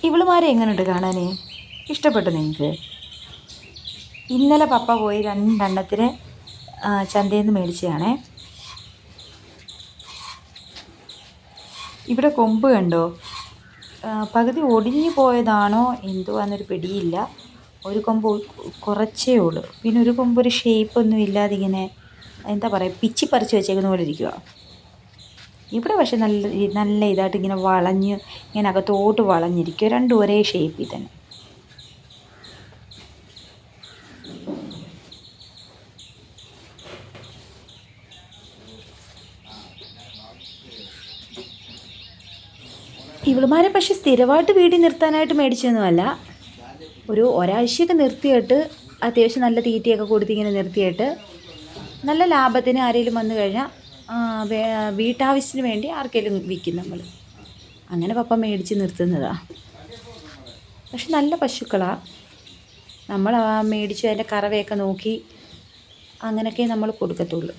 ഇവളുമാരെ എങ്ങനെയുണ്ട് കാണാൻ? ഇഷ്ടപ്പെട്ടു നിങ്ങൾക്ക്? ഇന്നലെ പപ്പ പോയി രണ്ടെണ്ണത്തിന് ചന്തയിൽ നിന്ന് മേടിച്ചതാണേ. ഇവിടെ കൊമ്പ് കണ്ടോ? പകുതി ഒടിഞ്ഞു പോയതാണോ എന്തുവാന്നൊരു പിടിയില്ല. ഒരു കൊമ്പ് കുറച്ചേ ഉള്ളൂ. പിന്നെ ഒരു കൊമ്പ് ഒരു ഷേപ്പൊന്നും ഇല്ലാതെ ഇങ്ങനെ എന്താ പറയുക, പിച്ചി പറിച്ച് വെച്ചേക്കുന്ന പോലെ ഇരിക്കുക. ഇവിടെ പക്ഷെ നല്ല നല്ല ഇതായിട്ട് ഇങ്ങനെ വളഞ്ഞ് ഇങ്ങനെ അകത്തോട്ട് വളഞ്ഞിരിക്കുക. രണ്ടും ഒരേ ഷേപ്പിൽ തന്നെ. ഇവളുമാരെ പക്ഷെ സ്ഥിരമായിട്ട് വീട്ടിൽ നിർത്താനായിട്ട് മേടിച്ചതൊന്നുമല്ല. ഒരാഴ്ചയൊക്കെ നിർത്തിയിട്ട് അത്യാവശ്യം നല്ല തീറ്റയൊക്കെ കൊടുത്ത് ഇങ്ങനെ നിർത്തിയിട്ട് നല്ല ലാഭത്തിന് ആരെങ്കിലും വന്നു കഴിഞ്ഞാൽ വീട്ടാവശ്യത്തിന് വേണ്ടി ആർക്കെങ്കിലും വിൽക്കും നമ്മൾ. അങ്ങനെ പപ്പ മേടിച്ച് നിർത്തുന്നതാണ്. പക്ഷെ നല്ല പശുക്കളാണ്. നമ്മൾ മേടിച്ച് അതിൻ്റെ കറവയൊക്കെ നോക്കി അങ്ങനെയൊക്കെ നമ്മൾ കൊടുക്കത്തുള്ളൂ.